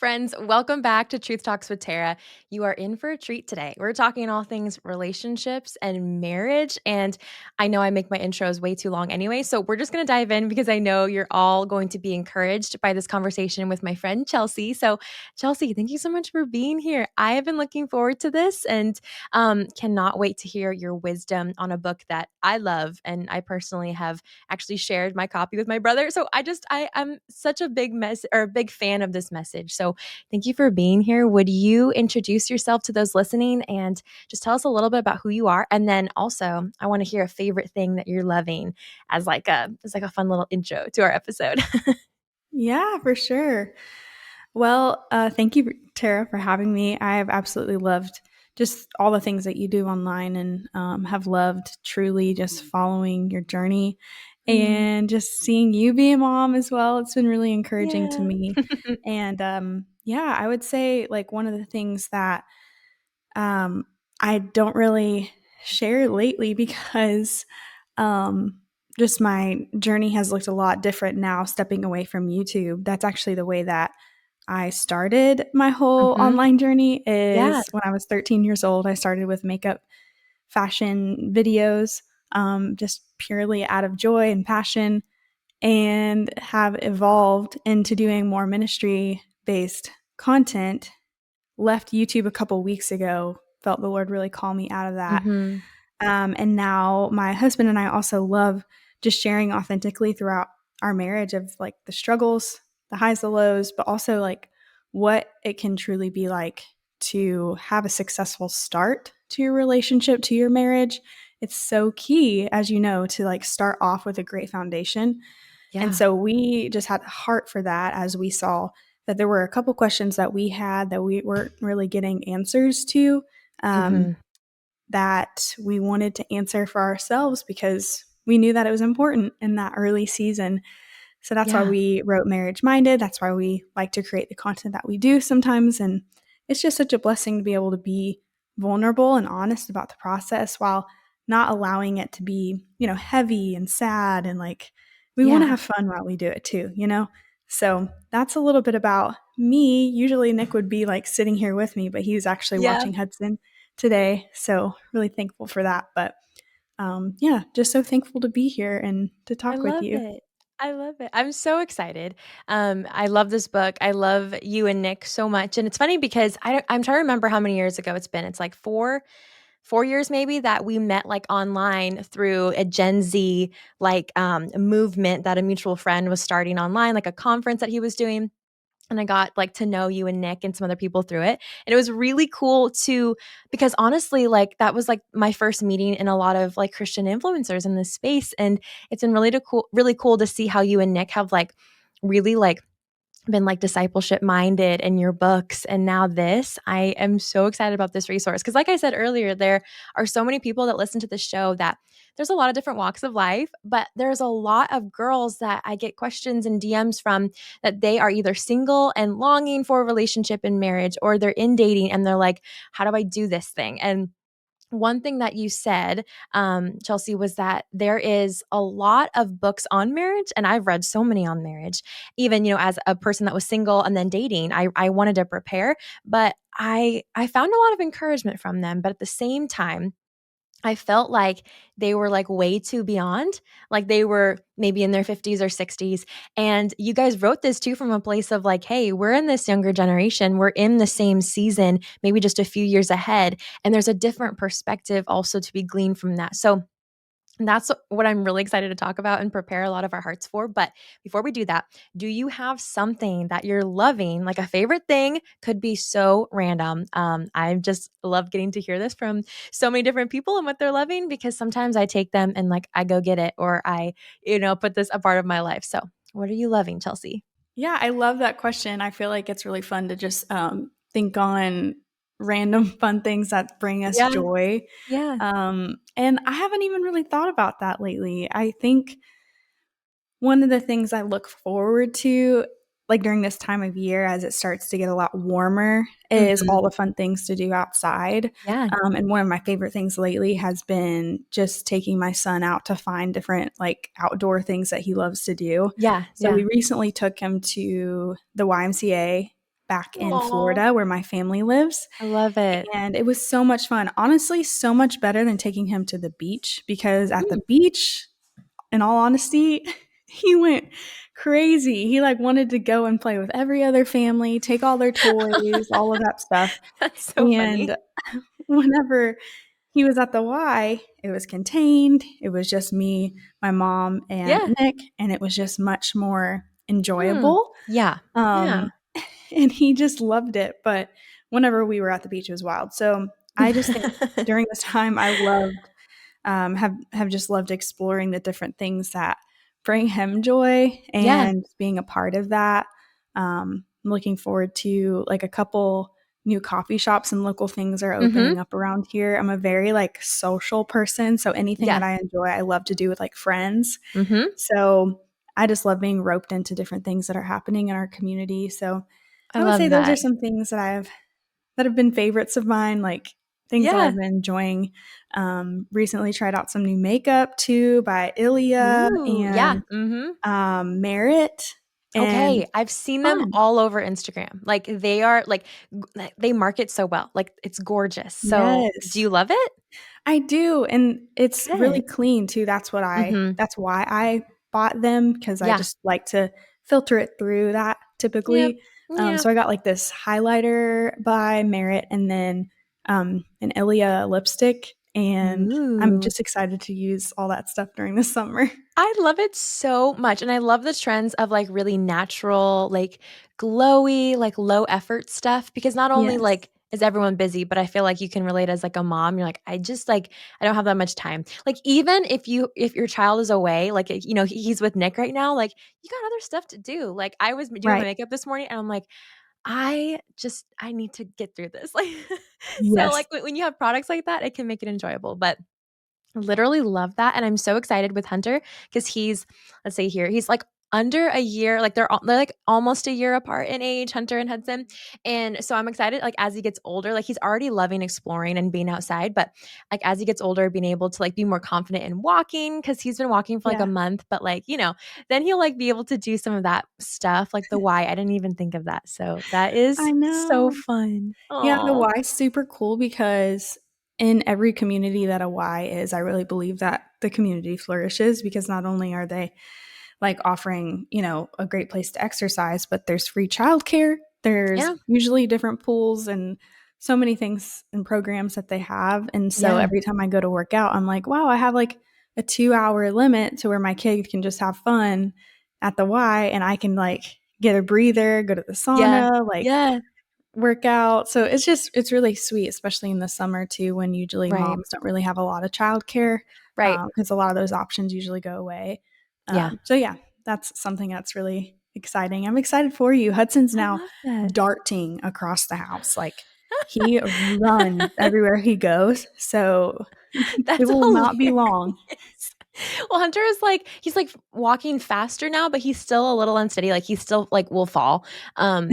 friends. Welcome back to Truth Talks with Tara. You are in for a treat today. We're talking all things relationships and marriage. And I know I make my intros way too long anyway. So we're just going to dive in because I know you're all going to be encouraged by this conversation with my friend Chelsea. So, Chelsea, thank you so much for being here. I have been looking forward to this and cannot wait to hear your wisdom on a book that I love. And I personally have actually shared my copy with my brother. So I'm such a big mess or a big fan of this message. So thank you for being here. Would you introduce yourself to those listening and just tell us a little bit about who you are? And then also I want to hear a favorite thing that you're loving as like a fun little intro to our episode. Yeah, for sure. Well, thank you, Tara, for having me. I have absolutely loved just all the things that you do online and have loved truly just following your journey Mm, and just seeing you be a mom as well. It's been really encouraging to yeah. me. And yeah, I would say like one of the things that um, I don't really share lately because um, just my journey has looked a lot different now, stepping away from YouTube. That's actually the way that I started my whole Hmm. online journey Yeah. is when I was 13 years old. I started with makeup fashion videos, just purely out of joy and passion, and have evolved into doing more ministry based content. Left YouTube a couple weeks ago, felt the Lord really call me out of that. Hmm. And now my husband and I also love just sharing authentically throughout our marriage of like the struggles, the highs, the lows, but also like what it can truly be like to have a successful start to your relationship, to your marriage. It's so key, as you know, to like start off with a great foundation. And Yeah. so we just had a heart for that as we saw that there were a couple questions that we had that we weren't really getting answers to. Um, Hmm. that we wanted to answer for ourselves because we knew that it was important in that early season. So that's why Yeah. we wrote Marriage Minded. That's why we like to create the content that we do sometimes. And it's just such a blessing to be able to be vulnerable and honest about the process while not allowing it to be, heavy and sad. And like, we want to Yeah. have fun while we do it too. So that's a little bit about me. Usually Nick would be like sitting here with me, but he was actually Yeah. watching Hudson today. So really thankful for that. But yeah, just so thankful to be here and to I talk with love you. it. I love it. I'm so excited. I love this book. I love you and Nick so much, and it's funny because I'm trying to remember how many years ago it's been. It's like 4 years maybe that we met like online through a Gen Z like movement that a mutual friend was starting online, like a conference that he was doing. And I got like to know you and Nick and some other people through it. And it was really cool to because honestly, like that was like my first meeting in a lot of like Christian influencers in this space. And it's been really cool to see how you and Nick have like really like been like discipleship minded in your books and now this. I am so excited about this resource because like I said earlier, there are so many people that listen to the show that there's a lot of different walks of life, but there's a lot of girls that I get questions and DMs from that they are either single and longing for a relationship and marriage, or they're in dating and they're like, how do I do this thing? And one thing that you said, Chelsea, was that there is a lot of books on marriage, and I've read so many on marriage. Even as a person that was single and then dating, I wanted to prepare, but I found a lot of encouragement from them. But at the same time, I felt like they were like way too beyond, like they were maybe in their 50s or 60s. And you guys wrote this too from a place of like, hey, we're in this younger generation. We're in the same season, maybe just a few years ahead. And there's a different perspective also to be gleaned from that. So that's what I'm really excited to talk about and prepare a lot of our hearts for. But before we do that, do you have something that you're loving, like a favorite thing? Could be so random. I just love getting to hear this from so many different people and what they're loving because sometimes I take them and like I go get it or I, put this a part of my life. So, what are you loving, Chelsea? Yeah, I love that question. I feel like it's really fun to just think on random fun things that bring us Yeah, joy. yeah. And I haven't even really thought about that lately. I think one of the things I look forward to, like during this time of year as it starts to get a lot warmer, is Mhm. all the fun things to do outside. Yeah, And one of my favorite things lately has been just taking my son out to find different like outdoor things that he loves to do. yeah, So yeah. we recently took him to the YMCA back in Aw, Florida where my family lives. I love it. And it was so much fun. Honestly, so much better than taking him to the beach because at the Mm. beach, in all honesty, he went crazy. He like wanted to go and play with every other family, take all their toys, all of that stuff. That's so And funny. whenever he was at the Y, it was contained. It was just me, my mom, and Yeah. Nick, and it was just much more Mm. enjoyable. Yeah. Yeah. Um, and he just loved it. But whenever we were at the beach, it was wild. So I just think during this time, I loved have just loved exploring the different things that bring him joy Yeah. and being a part of that. I'm looking forward to like a couple new coffee shops and local things are Mhm. opening up around here. I'm a very like social person, so anything that Yeah. I enjoy, I love to do with like friends. Mhm. So I just love being roped into different things that are happening in our community. So I I would love say those are that. some things that have been favorites of mine, like things that Yeah. I've been enjoying. Recently tried out some new makeup too by Ilia Ooh, yeah. and Mhm. Merit, and Okay, I've seen them fun. all over Instagram. Like, they are like, they market so well. Like, it's gorgeous. So, do Yes. you love it? I do, and it's really Good. clean too. Mhm. That's why I bought them because I Yeah. just like to filter it through that Yep. typically. Yeah. So I got like this highlighter by Merit and then an Ilia lipstick, and I'm Ooh. just excited to use all that stuff during the summer. I love it so much, and I love the trends of, like, really natural, like, glowy, like, low effort stuff because not only, Yes. like, is everyone busy, but I feel like you can relate as, like, a mom. You're like, "I just, like, I don't have that much time." Like, even if your child is away, like, you know, he's with Nick right now, like, you got other stuff to do. Like, I was doing my Right. makeup this morning, and I'm like, I need to get through this." Like, so, Yes. like, when you have products like that, it can make it enjoyable, but literally love that, and I'm so excited with Hunter because let's say here, he's, like, under a year, like, they're, like, almost a year apart in age, Hunter and Hudson, and so I'm excited, like, as he gets older, like, he's already loving exploring and being outside, but, like, as he gets older, being able to, like, be more confident in walking because 'cause he's been walking for, like, a Yeah. month, but, like, then he'll, like, be able to do some of that stuff, like the why. I didn't even think of that, so that is I so know. fun. Yeah, the Oh, Y is super cool because in every community that a Y is, I really believe that the community flourishes because not only are they like offering, a great place to exercise, but there's free childcare. There's yeah, usually different pools and so many things and programs that they have. And so yeah, every time I go to work out, I'm like, wow, I have like a 2 hour limit to where my kid can just have fun at the Y and I can like get a breather, go to the yeah, sauna, like yeah, work out. So it's really sweet, especially in the summer too, when usually right, moms don't really have a lot of childcare right, because a lot of those options usually go away. yeah. So yeah, that's something that's really exciting. I'm excited for you. Hudson's I now love that. darting across the house. Like he runs everywhere he goes. So it That's will not be hilarious. long. Well, Hunter is like he's, like, walking faster now, but he's still a little unsteady, like, he still, like, will fall, and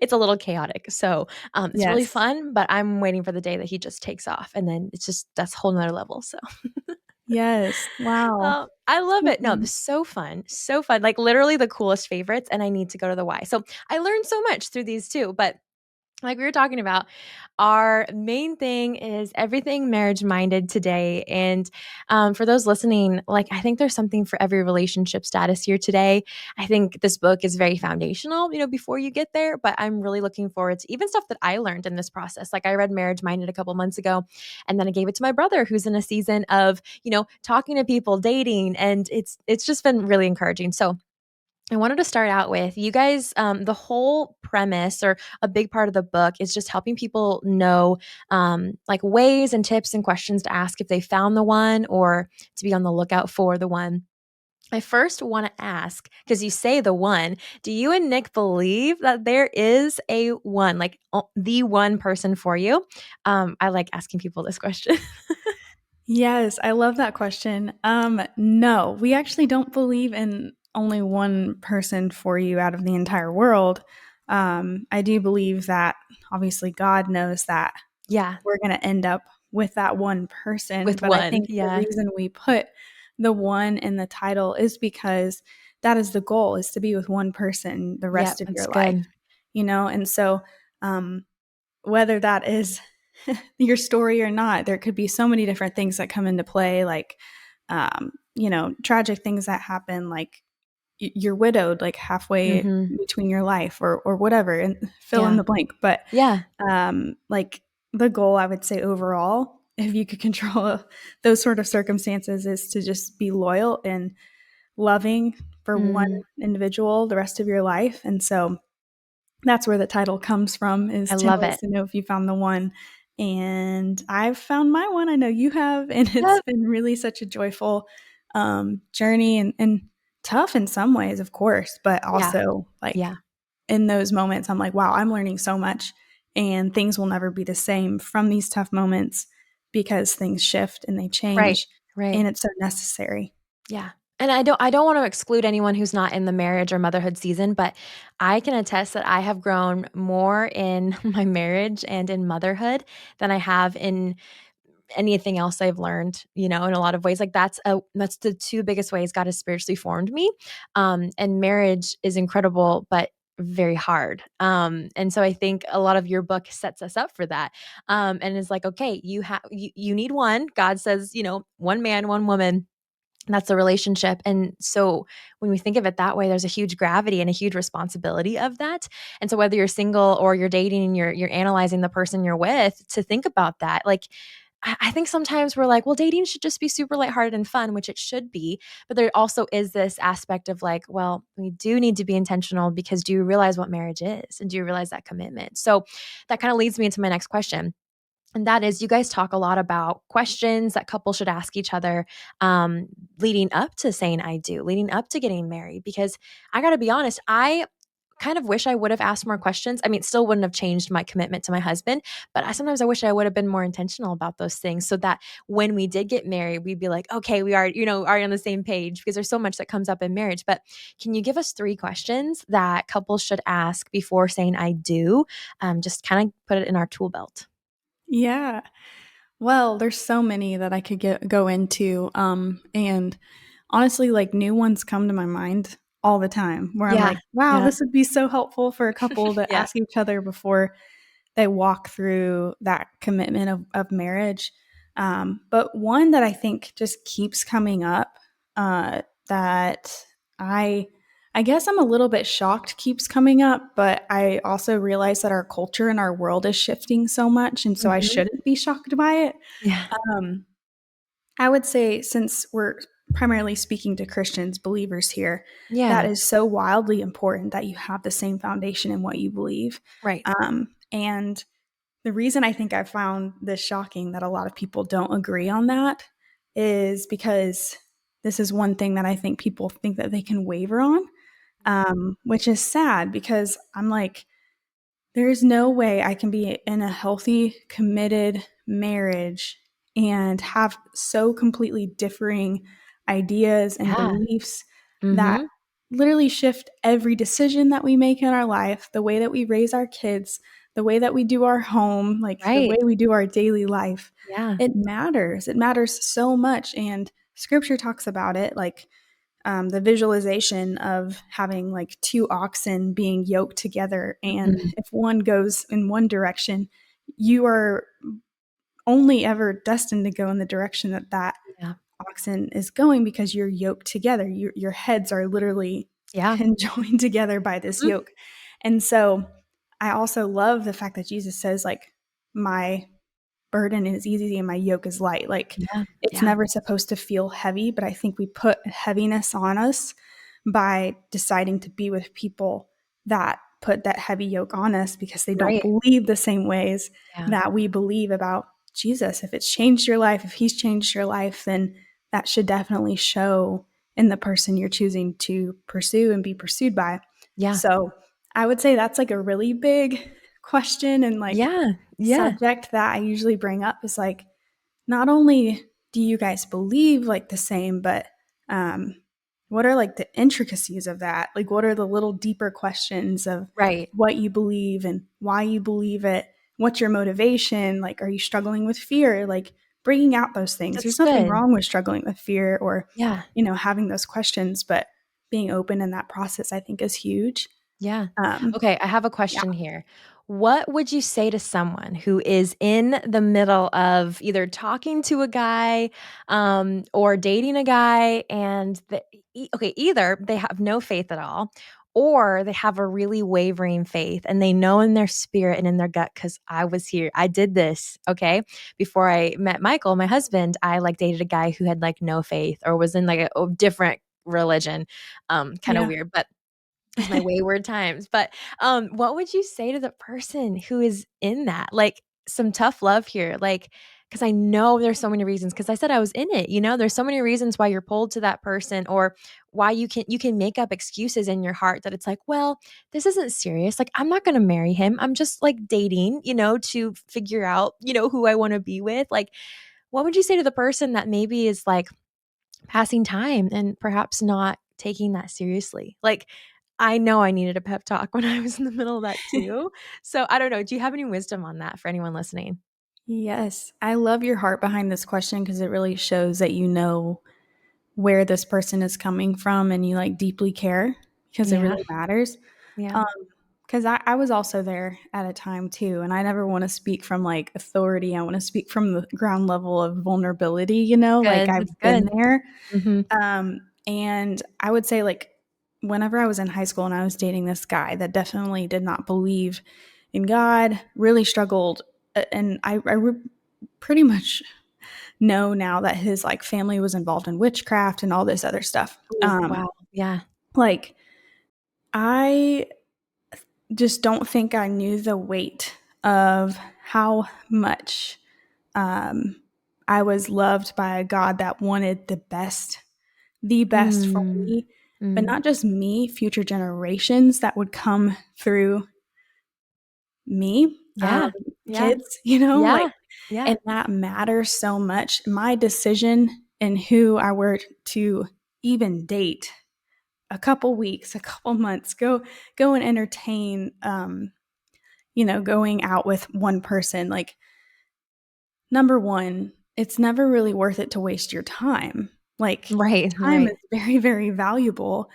it's a little chaotic, so, it's really Yes. fun, but I'm waiting for the day that he just takes off, and then it's just that's a whole 'nother level, so Yes. Wow. I love So it. No, fun. this is so fun, like, literally the coolest favorites, and I need to go to the Y. So, I learned so much through these too, but like we were talking about, our main thing is everything marriage minded today. And for those listening, like I think there's something for every relationship status here today. I think this book is very foundational, before you get there. But I'm really looking forward to even stuff that I learned in this process. Like I read Marriage Minded a couple months ago, and then I gave it to my brother, who's in a season of talking to people, dating, and it's just been really encouraging. So I wanted to start out with you guys. The whole premise or a big part of the book is just helping people know like ways and tips and questions to ask if they found the one or to be on the lookout for the one. I first want to ask because you say the one, do you and Nick believe that there is a one, like the one person for you? I like asking people this question. Yes, I love that question. No, we actually don't believe in only one person for you out of the entire world. I do believe that obviously God knows that Yeah, we're going to end up with that one person. with But I one. think the Yeah. reason we put the one in the title is because that is the goal is to be with one person the Yep. rest of That's your life. good. And so, um, whether that is your story or not, there could be so many different things that come into play, like, tragic things that happen, like you're widowed, like halfway Mhm. between your life, or whatever, and fill in Yeah. the blank. But Yeah. like the goal, I would say overall, if you could control those sort of circumstances, is to just be loyal and loving for one Mm. individual the rest of your life. And so that's where the title comes from, I is 10 love ways it. to know if you found the one. And I've found my one. I know you have, and it's Yep. been really such a joyful journey, and tough in some ways, of course, but Yeah. also like Yeah. in those moments, I'm like, wow, I'm learning so much, and things will never be the same from these tough moments because things shift and they Right. change, Right. and it's so necessary. Yeah. And I don't want to exclude anyone who's not in the marriage or motherhood season, but I can attest that I have grown more in my marriage and in motherhood than I have in anything else I've learned, in a lot of ways. Like that's the two biggest ways God has spiritually formed me. And marriage is incredible, but very hard. And so I think a lot of your book sets us up for that. And is like, okay, you need one. God says, one man, one woman. That's a relationship. And so when we think of it that way, there's a huge gravity and a huge responsibility of that. And so whether you're single or you're dating and you're analyzing the person you're with, to think about that. Like I think sometimes we're like, well, dating should just be super lighthearted and fun, which it should be. But there also is this aspect of like, well, we do need to be intentional, because do you realize what marriage is? And do you realize that commitment? So that kind of leads me into my next question. And that is, you guys talk a lot about questions that couples should ask each other, leading up to saying I do, leading up to getting married. Because I got to be honest, I kind of wish I would have asked more questions. I mean, it still wouldn't have changed my commitment to my husband, but sometimes I wish I would have been more intentional about those things, so that when we did get married, we'd be like, okay, we are, are on the same page, because there's so much that comes up in marriage. But can you give us 3 questions that couples should ask before saying I do? Just kind of put it in our tool belt. Yeah. Well, there's so many that I could go into, and honestly, like new ones come to my mind all the time, where I'm Yeah. like, wow, Yeah. this would be so helpful for a couple to Yeah. ask each other before they walk through that commitment of marriage. But one that I think just keeps coming up, that I I guess I'm a little bit shocked keeps coming up, but I also realize that our culture and our world is shifting so much, and so I Mhm. shouldn't be shocked by it. Yeah. Um, I would say, since we're primarily speaking to Christians, believers here, that Yeah. is so wildly important that you have the same foundation in what you believe. Right. And the reason I think I found this shocking, that a lot of people don't agree on that, is because this is one thing that I think people think that they can waver on, which is sad, because I'm like, there's no way I can be in a healthy, committed marriage and have so completely differing ideas and Yeah. beliefs that Mhm. literally shift every decision that we make in our life, the way that we raise our kids, the way that we do our home, like the way Right. we do our daily life. Yeah. It matters. It matters so much. And scripture talks about it, like the visualization of having like two oxen being yoked together. And Mhm. if one goes in one direction, you are only ever destined to go in the direction that that Yeah. oxen is going, because you're yoked together. Your heads are literally Yeah. conjoined together by this Mhm. yoke. And so I also love the fact that Jesus says, like, my burden is easy and my yoke is light. Like, Yeah. it's Yeah. never supposed to feel heavy, but I think we put heaviness on us by deciding to be with people that put that heavy yoke on us, because they don't Right. believe the same ways Yeah. that we believe about Jesus. If it's changed your life, if he's changed your life, then that should definitely show in the person you're choosing to pursue and be pursued by. Yeah. So I would say that's like a really big question, and like Yeah. Yeah. subject that I usually bring up, is like, not only do you guys believe like the same, but um, what are like the intricacies of that? Like, what are the little deeper questions of Right. what you believe and why you believe it? What's your motivation? Like, are you struggling with fear? Like, bringing out those things. That's There's nothing good. wrong with struggling with fear, or, Yeah. having those questions, but being open in that process, I think, is huge. Yeah. Um, Okay, I have a yeah, question here. What would you say to someone who is in the middle of either talking to a guy, or dating a guy, and okay, either they have no faith at all, or they have a really wavering faith, and they know in their spirit and in their gut, because I was here, I did this. Okay, before I met Michael, my husband, I like dated a guy who had like no faith or was in like a different religion, kind of yeah. weird, but it was my wayward times. But, what would you say to the person who is in that? Like, some tough love here, like, because I know there's so many reasons. Because I said I was in it, there's so many reasons why you're pulled to that person, or why you can make up excuses in your heart that it's like, "Well, this isn't serious, like, I'm not gonna marry him. I'm just, like, dating, to figure out, who I wanna be with." Like, what would you say to the person that maybe is, like, passing time and perhaps not taking that seriously? Like, I know I needed a pep talk when I was in the middle of that too. So, I don't know, do you have any wisdom on that for anyone listening? Yes, I love your heart behind this question because it really shows that you know where this person is coming from and you like deeply care because it Yeah, really matters. yeah. Um, because I was also there at a time too, and I never want to speak from like authority. I want to speak from the ground level of vulnerability, like Good, I've that's been good. there. Mhm. And I would say, like, whenever I was in high school and I was dating this guy that definitely did not believe in God, really struggled. And pretty much know now that his like family was involved in witchcraft and all this other stuff. Ooh, wow. Yeah. Like, I just don't think I knew the weight of how much um, I was loved by a God that wanted the best for Mm. me, but Mm. not just me, future generations that would come through me, Yeah. Yeah. kids, like, Yeah. Yeah. and that matters so much. My decision and who I were to even date a couple weeks, a couple months, go and entertain, going out with one person. Like, number one, it's never really worth it to waste your time. Like, Right, time right. is very, very valuable.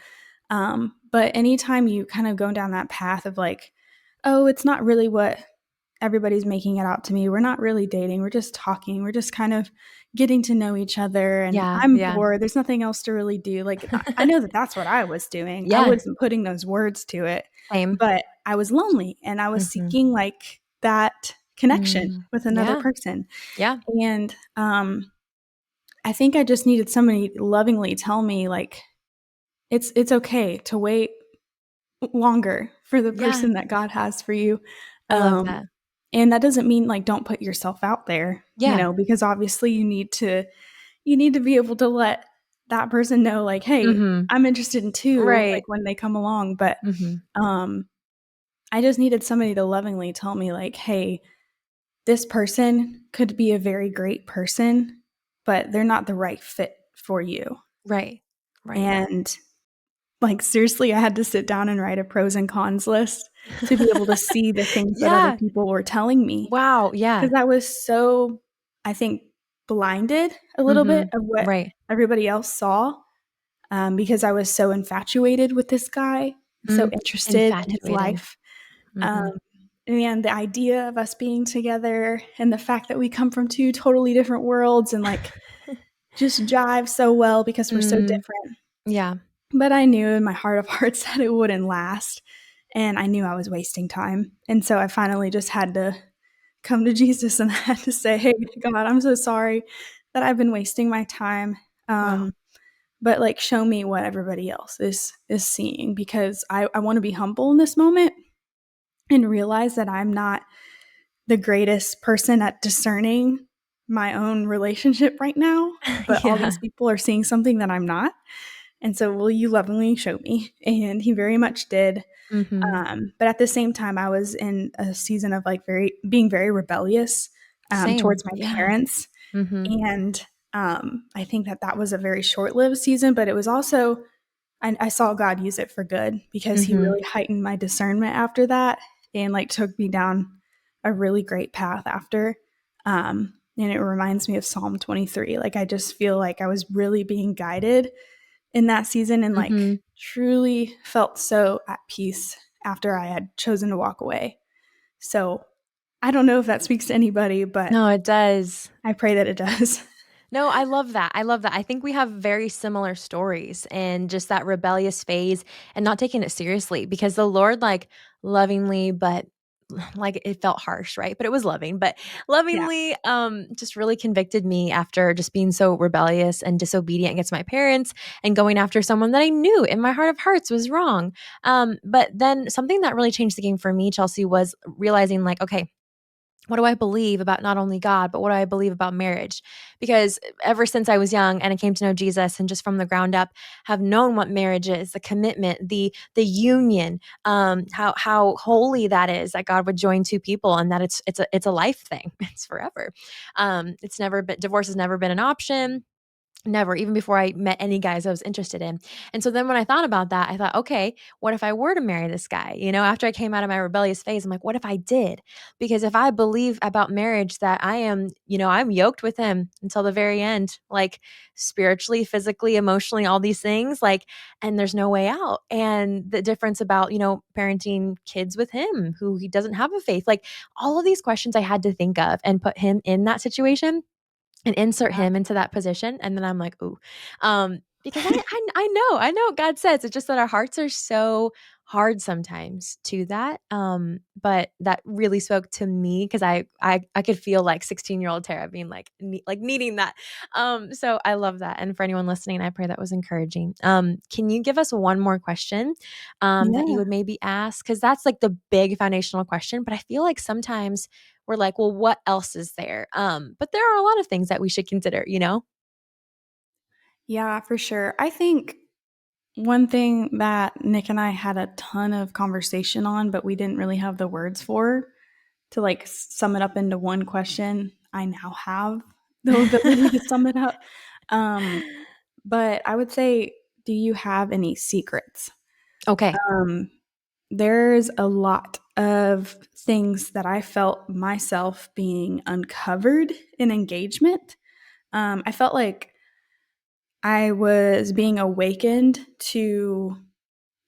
But anytime you kind of go down that path of like, oh, it's not really what everybody's making it out to me. We're not really dating. We're just talking. We're just kind of getting to know each other. And Yeah, I'm yeah. bored. There's nothing else to really do. Like, I know that that's what I was doing. I Yeah, wasn't putting those words to it, same. but I was lonely and I was Mhm. seeking like that connection Mm. with another Yeah, person. yeah. And I think I just needed somebody to lovingly tell me, like, it's okay to wait longer for the Yeah, person that God has for you. I love Um, that. and that doesn't mean like don't put yourself out there, Yeah. because obviously you need to be able to let that person know, like, hey, Mhm. I'm interested in too, Right. like when they come along. But Mhm. um, I just needed somebody to lovingly tell me, like, hey, this person could be a very great person, but they're not the right fit for you. Right. Right. And like, seriously, I had to sit down and write a pros and cons list to be able to see the things that other Yeah. people were telling me, Wow, yeah. because I was so, I think, blinded a little bit Mhm. of what Right. everybody else saw, because I was so infatuated with this guy, so Mm. interested in his Infatuated. life, Mhm. um, and the idea of us being together and the fact that we come from 2 totally different worlds and, like, just jive so well because we're so Mm. different. Yeah. But I knew in my heart of hearts that it wouldn't last, and I knew I was wasting time, and so I finally just had to come to Jesus, and I had to say, "Hey, God, I'm so sorry that I've been wasting my time, Wow. um, but, like, show me what everybody else is seeing, because I wanna be humble in this moment and realize that I'm not the greatest person at discerning my own relationship right now, but all Yeah. these people are seeing something that I'm not, and so will you lovingly show me?" And he very much did. Mhm. But at the same time, I was in a season of like being very rebellious Same. towards my Yeah. parents. Mhm. And I think that that was a very short lived season, but it was also, I saw God use it for good because he Mhm. really heightened my discernment after that and like took me down a really great path after. And it reminds me of Psalm 23. Like, I just feel like I was really being guided in that season and like Mhm. truly felt so at peace after I had chosen to walk away. So I don't know if that speaks to anybody, but No, it does. I pray that it does. No, I love that. I love that. I think we have very similar stories and just that rebellious phase and not taking it seriously because the Lord, like, lovingly, but like it felt harsh, right? But it was loving, but Yeah. lovingly, just really convicted me after just being so rebellious and disobedient against my parents and going after someone that I knew in my heart of hearts was wrong. But then something that really changed the game for me, Chelsea, was realizing, like, okay, what do I believe about not only God, but what do I believe about marriage? Because ever since I was young and I came to know Jesus and just from the ground up have known what marriage is, the commitment, the union, how holy that is that God would join two people and that it's a life thing. It's forever. It's never been divorce has never been an option. Never, even before I met any guys I was interested in. And so then when I thought about that, I thought, okay, what if I were to marry this guy? You know, after I came out of my rebellious phase, I'm like, what if I did? Because if I believe about marriage that I am, I'm yoked with him until the very end, like spiritually, physically, emotionally, all these things, like, and there's no way out. And the difference about, parenting kids with him who he doesn't have a faith, like all of these questions I had to think of and put him in that situation and insert Yeah. him into that position, and then I'm like, "Ooh." Because I know what God says, it's just that our hearts are so hard sometimes to that, but that really spoke to me because I could feel, like, 16-year-old Tara being, like, needing that, so I love that, and for anyone listening, I pray that was encouraging. Can you give us one more question, that you Yeah. would maybe ask? Because that's, like, the big foundational question, but I feel like sometimes we're like, well, what else is there? But there are a lot of things that we should consider, you know? Yeah, for sure. I think one thing that Nick and I had a ton of conversation on, but we didn't really have the words for to like sum it up into one question. I now have the ability to sum it up. Um, but I would say, do you have any secrets? Okay. Um, there's a lot of things that I felt myself being uncovered in engagement. I felt like I was being awakened to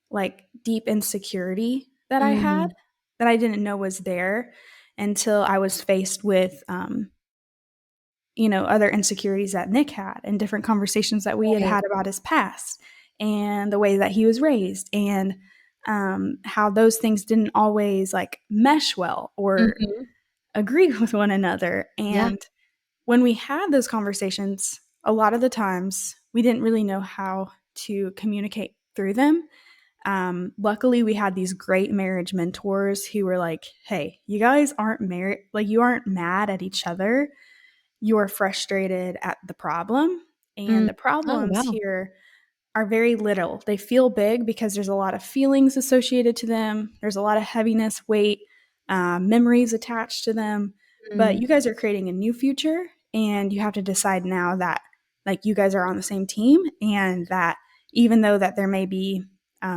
like deep insecurity that I had Mhm. that I didn't know was there until I was faced with, other insecurities that Nick had and different conversations that we had Right. had about his past and the way that he was raised and how those things didn't always like mesh well or Mhm. agree with one another. Yeah. And when we had those conversations, a lot of the times we didn't really know how to communicate through them. Luckily, we had these great marriage mentors who were like, hey, you guys aren't married, like, you aren't mad at each other. You're frustrated at the problem. And Mm. the Oh, problems wow. here are very little. They feel big because there's a lot of feelings associated to them. There's a lot of heaviness, weight, memories attached to them. But Mm. you guys are creating a new future, and you have to decide now that like you guys are on the same team, and that even though that there may be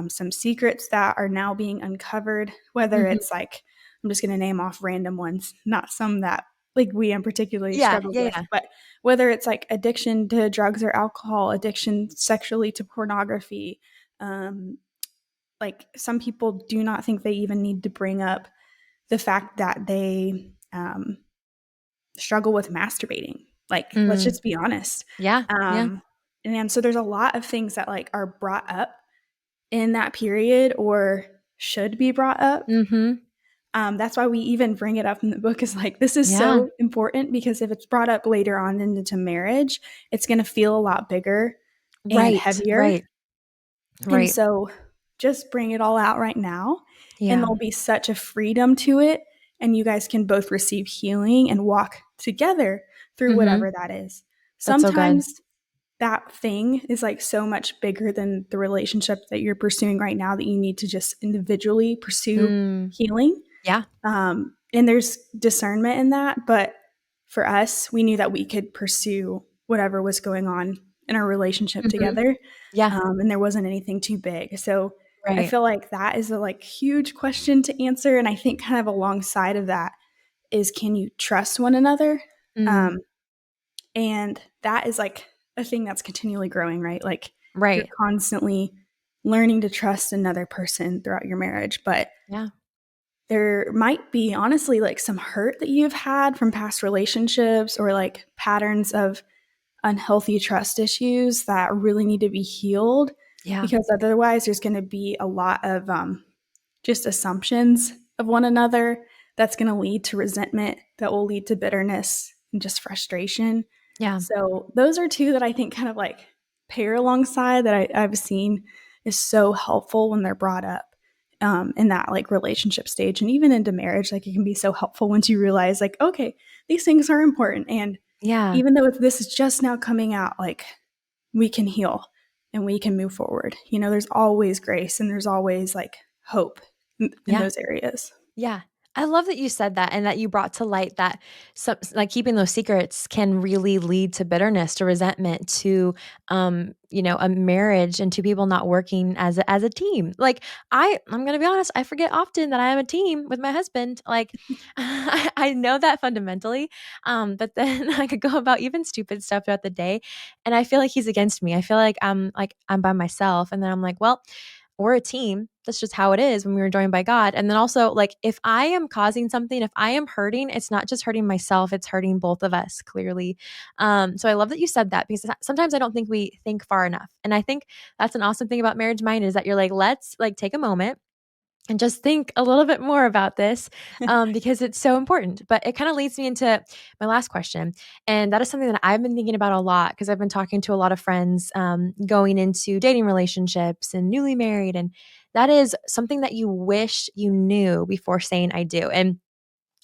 some secrets that are now being uncovered, whether Mhm. it's like I'm just going to name off random ones, not some that like we in particularly Yeah, struggled yeah, with, yeah. but whether it's like addiction to drugs or alcohol, addiction sexually to pornography. Um, like some people do not think they even need to bring up the fact that they struggle with masturbating. Like, let's Mm. just be honest. Yeah, yeah. Um, and so there's a lot of things that like are brought up in that period or should be brought up. Mhm. That's why we even bring it up in the book is like, this is Yeah. so important because if it's brought up later on into marriage, it's going to feel a lot bigger and Right, heavier. right, And right. so just bring it all out right now, and Yeah. there'll be such a freedom to it. And you guys can both receive healing and walk together through Mhm. whatever that is. That's so good. Sometimes that thing is like so much bigger than the relationship that you're pursuing right now that you need to just individually pursue Mm. healing. Yeah. And there's discernment in that. But for us, we knew that we could pursue whatever was going on in our relationship Mhm. together. Yeah. And there wasn't anything too big. So I Right. feel like that is a like huge question to answer. And I think kind of alongside of that is can you trust one another? Mm. Um, and that is like a thing that's continually growing, right? Like you're Right. constantly learning to trust another person throughout your marriage. But Yeah. there might be honestly like some hurt that you've had from past relationships or like patterns of unhealthy trust issues that really need to be healed, Yeah. because otherwise there's going to be a lot of just assumptions of one another that's going to lead to resentment, that will lead to bitterness and just frustration. Yeah. So those are two that I think kind of like pair alongside that I've seen is so helpful when they're brought up in that like relationship stage, and even into marriage. Like it can be so helpful once you realize like, okay, these things are important, and Yeah. even though if this is just now coming out, like we can heal and we can move forward. You know, there's always grace and there's always like hope in Yeah. those areas. Yeah. I love that you said that and that you brought to light that like keeping those secrets can really lead to bitterness, to resentment, to a marriage and to people not working as a team. Like I'm going to be honest, I forget often that I am a team with my husband. Like I know that fundamentally. But then I could go about even stupid stuff throughout the day and I feel like he's against me. I feel like I'm by myself and then I'm like, well, we're a team. That's just how it is when we were joined by God. And then also, like, if I am causing something, if I am hurting, it's not just hurting myself, it's hurting both of us, clearly. So I love that you said that because sometimes I don't think we think far enough. And I think that's an awesome thing about Marriage Mind is that you're like, let's like take a moment and just think a little bit more about this because it's so important. But it kind of leads me into my last question. And that is something that I've been thinking about a lot because I've been talking to a lot of friends going into dating relationships and newly married. And that is something that you wish you knew before saying I do. And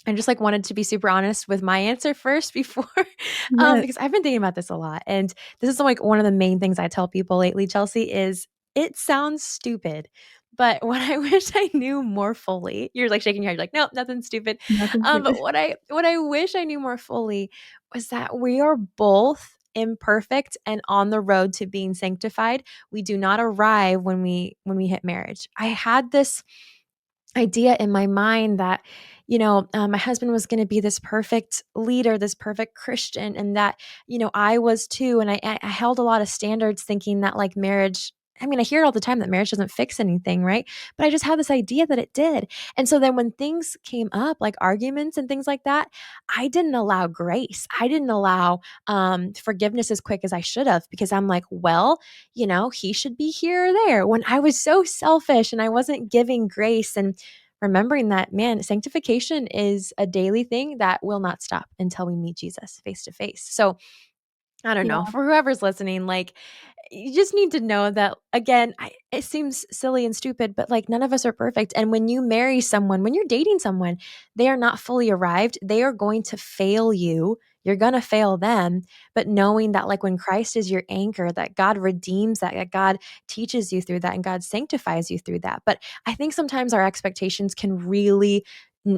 I just like wanted to be super honest with my answer first before because Yes. I've been thinking about this a lot. And this is like one of the main things I tell people lately, Chelsea, is it sounds stupid. But what I wish I knew more fully, you're like shaking your head, you're like, nope, nothing stupid. Nothing But stupid. what I wish I knew more fully was that we are both imperfect and on the road to being sanctified. We do not arrive when we hit marriage. I had this idea in my mind that my husband was going to be this perfect leader, this perfect Christian, and that I was too. And I held a lot of standards thinking that like marriage, I mean, I hear it all the time that marriage doesn't fix anything, right? But I just had this idea that it did. And so then when things came up, like arguments and things like that, I didn't allow grace. I didn't allow forgiveness as quick as I should have because I'm like, well, he should be here or there, when I was so selfish and I wasn't giving grace and remembering that, man, sanctification is a daily thing that will not stop until we meet Jesus face to face. So I don't know, Yeah. for whoever's listening, like, you just need to know that, again, it seems silly and stupid, but like none of us are perfect. And when you marry someone, when you're dating someone, they are not fully arrived. They are going to fail you. You're going to fail them. But knowing that, like, when Christ is your anchor, that God redeems that God teaches you through that, and God sanctifies you through that. But I think sometimes our expectations can really,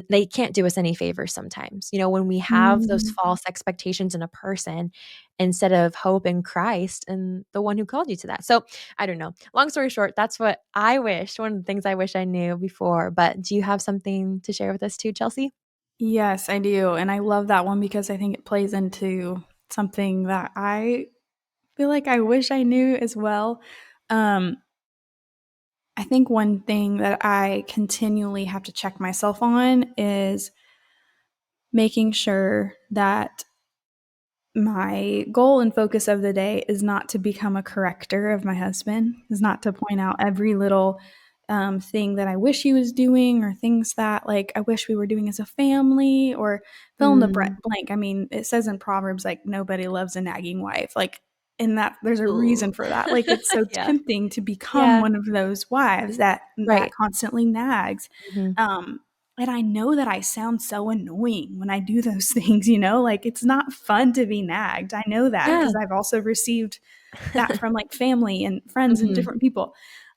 they can't do us any favors sometimes. When we have those Mhm. false expectations in a person instead of hope in Christ and the one who called you to that. So I don't know. Long story short, that's what I wish, one of the things I wish I knew before. But do you have something to share with us too, Chelsea? Yes, I do. And I love that one because I think it plays into something that I feel like I wish I knew as well. Um, I think one thing that I continually have to check myself on is making sure that my goal and focus of the day is not to become a corrector of my husband, is not to point out every little thing that I wish he was doing or things that like I wish we were doing as a family or fill in the Mm. blank. I mean, it says in Proverbs like nobody loves a nagging wife. Like in that there's a Ooh. reason for that. Like it's so Yeah. tempting to become Yeah. one of those wives that Right. constantly nags. Mhm. Um, and I know that I sound so annoying when I do those things, you know? Like, it's not fun to be nagged. I know that Yeah. because I've also received that from, like, family and friends and Mhm. different people.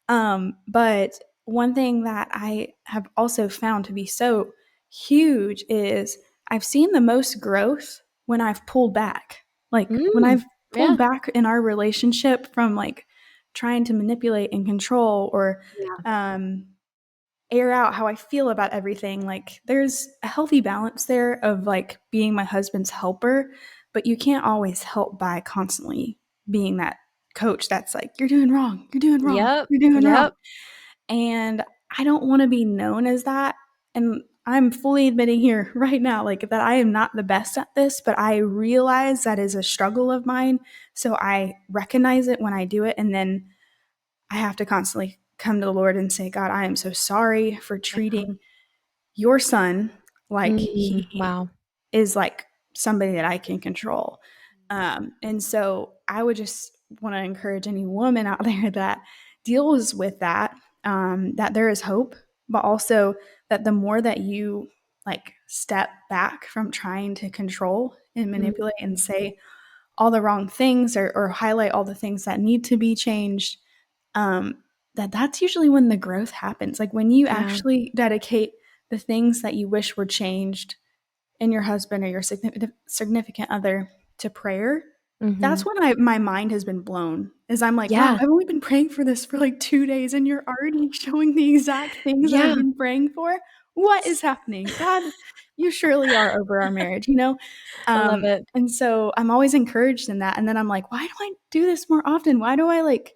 But one thing that I have also found to be so huge is I've seen the most growth when I've pulled back. Like, when Mm. I've pulled Yeah. back in our relationship from, like, trying to manipulate and control or, Yeah. um air out how I feel about everything. Like there's a healthy balance there of like being my husband's helper, but you can't always help by constantly being that coach that's like, "You're doing wrong. You're doing wrong. Yep. You're doing wrong." Yep. And I don't want to be known as that. And I'm fully admitting here right now, like that I am not the best at this, but I realize that is a struggle of mine. So I recognize it when I do it. And then I have to constantly come to the Lord and say, God, I am so sorry for Yeah. treating your son like he Wow. is like somebody that I can control. And so I would just want to encourage any woman out there that deals with that, that there is hope, but also that the more that you like step back from trying to control and manipulate and Mhm. say all the wrong things or highlight all the things that need to be changed, um, that's usually when the growth happens. Like when you Yeah. actually dedicate the things that you wish were changed in your husband or your significant other to prayer, that's Mhm. when my mind has been blown. Is I'm like, wow, Yeah. I've only been praying for this for like 2 days, and you're already showing the exact things that I've Yeah. been praying for. What is happening, God? You surely are over our marriage, you know. I love it. And so I'm always encouraged in that. And then I'm like, why do I do this more often? Why do I like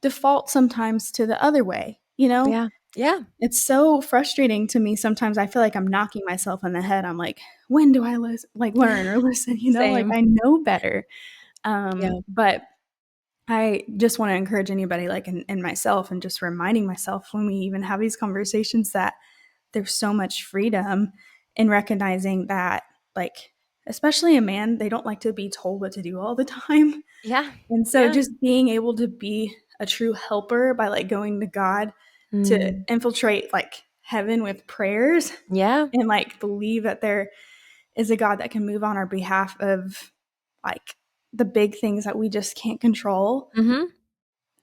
default sometimes to the other way? You know, Yeah. Yeah. it's so frustrating to me sometimes. I feel like I'm knocking myself in the head. I'm like, when do I learn or listen, you know? Like Same. I know better. Yeah. But I just want to encourage anybody like in myself and just reminding myself when we even have these conversations that there's so much freedom in recognizing that like especially a man, they don't like to be told what to do all the time. Yeah. And so Yeah. just being able to be a true helper by like going to God to Mm. infiltrate like heaven with prayers Yeah. and like believe that there is a God that can move on our behalf of like the big things that we just can't control, Mhm.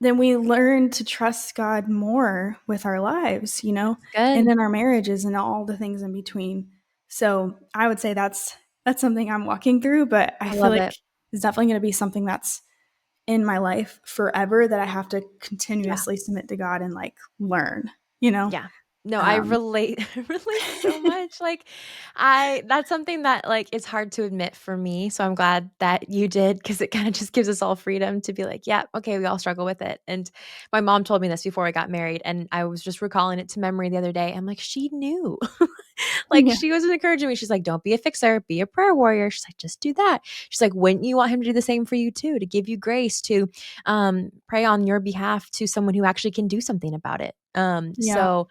then we learn to trust God more with our lives, you know, and Good. in our marriages and all the things in between. So I would say that's something I'm walking through, but I I feel love like it. it's definitely going to be something that's in my life forever that I have to Yeah. continuously submit to God and like learn, you know? Yeah. No, I Um, relate I relate so much, like, I that's something that, like, is hard to admit for me, so I'm glad that you did because it kinda just gives us all freedom to be like, "Yeah, okay, we all struggle with it," and my mom told me this before I got married, and I was just recalling it to memory the other day. I'm like, "She knew." Like, yeah, she was encouraging me. She's like, "Don't be a fixer, be a prayer warrior." She's like, "Just do that." She's like, "Wouldn't you want him to do the same for you too, to give you grace to, pray on your behalf to someone who actually can do something about it?" yeah, So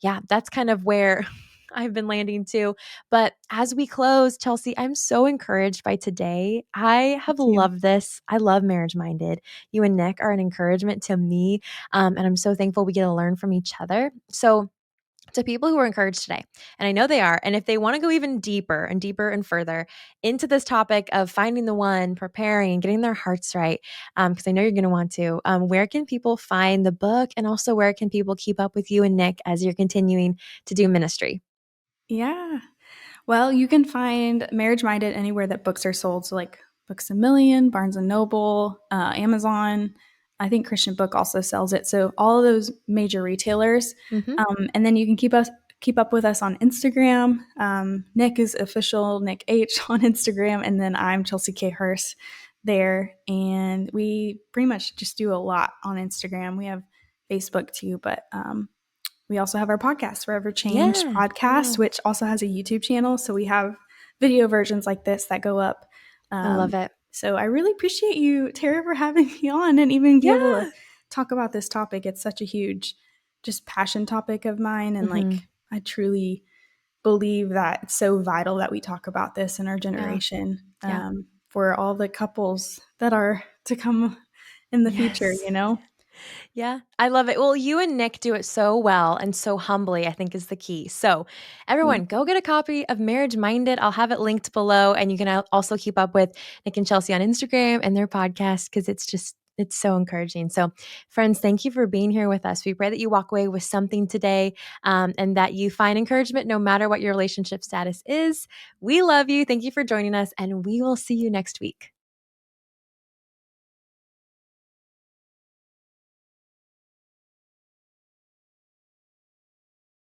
yeah, that's kind of where I've been landing too. But as we close, Chelsea, I'm so encouraged by today. I me have too. loved this. I love Marriage Minded. You and Nick are an encouragement to me. And I'm so thankful we get to learn from each other. So, to people who are encouraged today, and I know they are, and if they want to go even deeper and deeper and further into this topic of finding the one, preparing, getting their hearts right, because I know you're going to want to, where can people find the book, and also where can people keep up with you and Nick as you're continuing to do ministry? Yeah. Well, you can find Marriage Minded anywhere that books are sold. So, like Books a Million, Barnes and Noble, Amazon. I think Christian Book also sells it. So, all of those major retailers. Hmm. And then you can keep up with us on Instagram. Nick is official Nick H on Instagram, and then I'm Chelsea K Hurst there. And we pretty much just do a lot on Instagram. We have Facebook too, but we also have our podcast, Forever Change Yeah, yeah, Podcast, which also has a YouTube channel. So we have video versions like this that go up. I love Um, it. so I really appreciate you, Tara, for having me on and even be able to Yeah. talk about this topic. It's such a huge, just passion topic of mine. And like, Hmm. I truly believe that it's so vital that we talk about this in our Yeah, generation, yeah. for all the couples that are to come in the future, Yes. you know? Yeah, I love it. Well, you and Nick do it so well and so humbly, I think is the key. So, everyone, Thank go get a copy of Marriage Minded. I'll have it linked below, and you can also keep up with Nick and Chelsea on Instagram and their podcast because it's so encouraging. So, friends, thank you for being here with us. We pray that you walk away with something today, and that you find encouragement no matter what your relationship status is. We love you. Thank you for joining us, and we will see you next week.